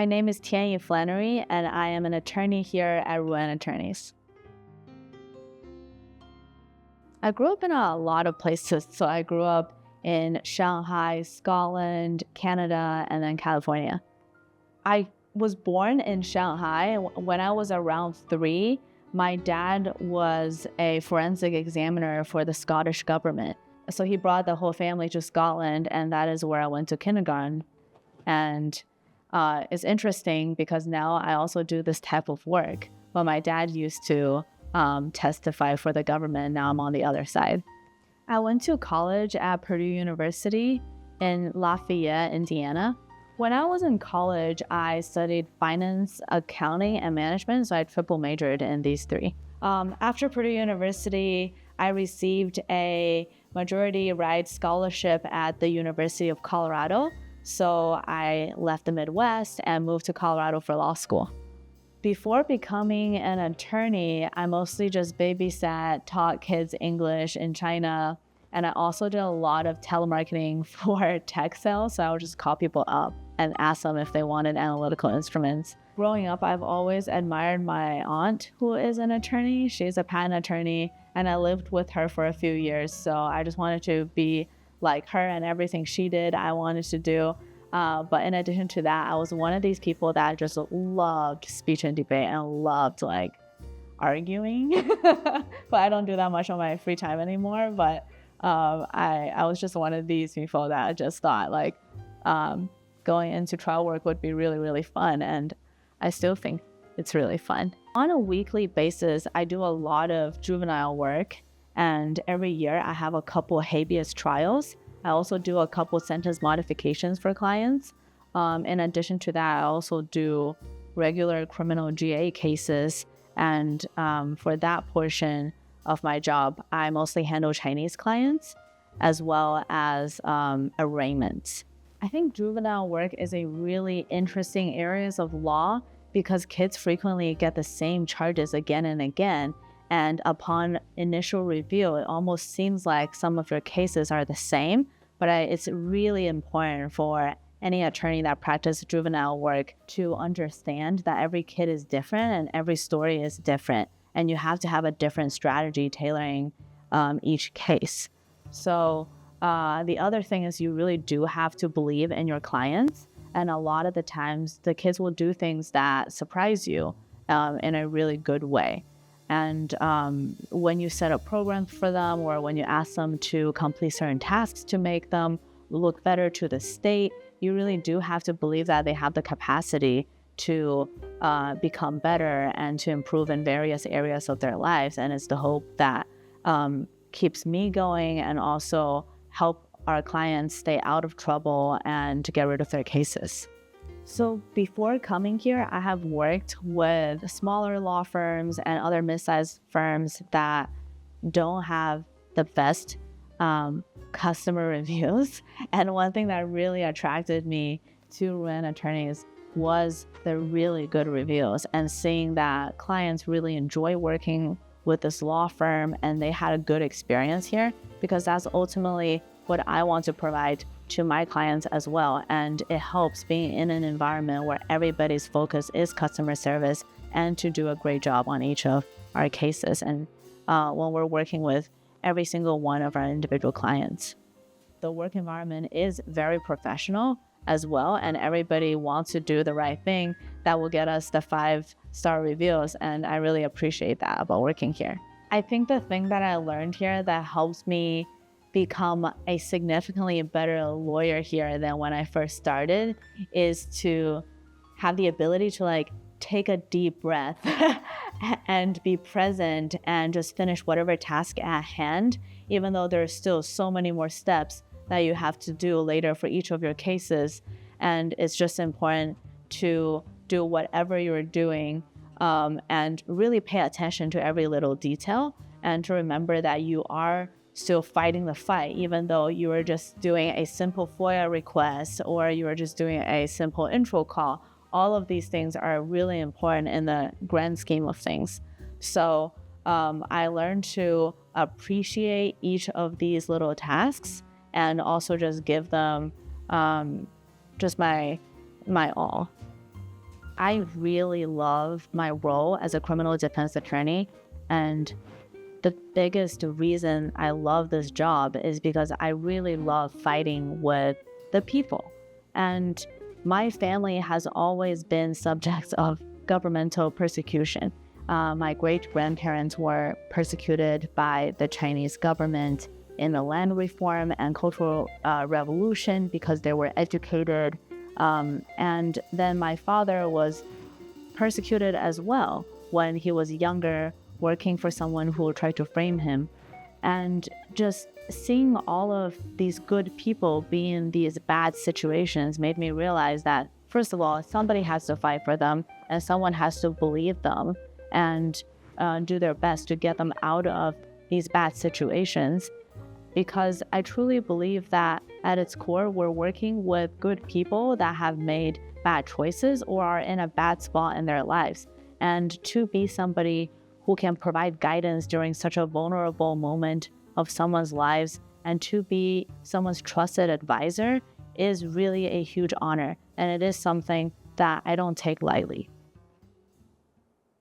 My name is Tianyi Flannery, and I am an attorney here at Ruan Attorneys. I grew up in a lot of places. So I grew up in Shanghai, Scotland, Canada, and then California. I was born in Shanghai. When I was around 3, my dad was a forensic examiner for the Scottish government. So he brought the whole family to Scotland, and that is where I went to kindergarten. And it's interesting because now I also do this type of work. But my dad used to testify for the government. Now I'm on the other side. I went to college at Purdue University in Lafayette, Indiana. When I was in college, I studied finance, accounting, and management, so I triple majored in these 3. After Purdue University, I received a majority right scholarship at the University of Colorado, so I left the Midwest and moved to Colorado for law school. Before becoming an attorney, I mostly just babysat, taught kids English in China, and I also did a lot of telemarketing for tech sales, so I would just call people up and ask them if they wanted analytical instruments. Growing up, I've always admired my aunt, who is an attorney. She's a patent attorney, and I lived with her for a few years, so I just wanted to be like her, and everything she did, I wanted to do. But in addition to that, I was one of these people that just loved speech and debate and loved arguing. But I don't do that much on my free time anymore. But I was just one of these people that I just thought going into trial work would be really, really fun. And I still think it's really fun. On a weekly basis, I do a lot of juvenile work. And every year I have a couple habeas trials. I also do a couple sentence modifications for clients. In addition to that, I also do regular criminal GA cases. And for that portion of my job, I mostly handle Chinese clients as well as arraignments. I think juvenile work is a really interesting area of law because kids frequently get the same charges again and again. And upon initial review, it almost seems like some of your cases are the same, but it's really important for any attorney that practices juvenile work to understand that every kid is different and every story is different, and you have to have a different strategy tailoring each case. So the other thing is you really do have to believe in your clients, and a lot of the times the kids will do things that surprise you in a really good way. And when you set up programs for them or when you ask them to complete certain tasks to make them look better to the state, you really do have to believe that they have the capacity to become better and to improve in various areas of their lives. And it's the hope that keeps me going and also help our clients stay out of trouble and to get rid of their cases. So before coming here, I have worked with smaller law firms and other mid-sized firms that don't have the best customer reviews. And one thing that really attracted me to Ruan Attorneys was the really good reviews and seeing that clients really enjoy working with this law firm and they had a good experience here, because that's ultimately what I want to provide to my clients as well. And it helps being in an environment where everybody's focus is customer service and to do a great job on each of our cases. And when we're working with every single one of our individual clients, the work environment is very professional as well. And everybody wants to do the right thing that will get us the 5-star reviews. And I really appreciate that about working here. I think the thing that I learned here that helps me become a significantly better lawyer here than when I first started is to have the ability to take a deep breath and be present and just finish whatever task at hand, even though there's still so many more steps that you have to do later for each of your cases. And it's just important to do whatever you're doing and really pay attention to every little detail and to remember that you are still fighting the fight, even though you were just doing a simple FOIA request or you were just doing a simple intro call. All of these things are really important in the grand scheme of things. So I learned to appreciate each of these little tasks and also just give them just my all. I really love my role as a criminal defense attorney. And the biggest reason I love this job is because I really love fighting with the people. And my family has always been subjects of governmental persecution. My great-grandparents were persecuted by the Chinese government in the land reform and cultural revolution because they were educated. And then my father was persecuted as well when he was younger, working for someone who tried to frame him. And just seeing all of these good people be in these bad situations made me realize that, first of all, somebody has to fight for them and someone has to believe them and do their best to get them out of these bad situations. Because I truly believe that at its core, we're working with good people that have made bad choices or are in a bad spot in their lives. And to be somebody who can provide guidance during such a vulnerable moment of someone's lives and to be someone's trusted advisor is really a huge honor. And it is something that I don't take lightly.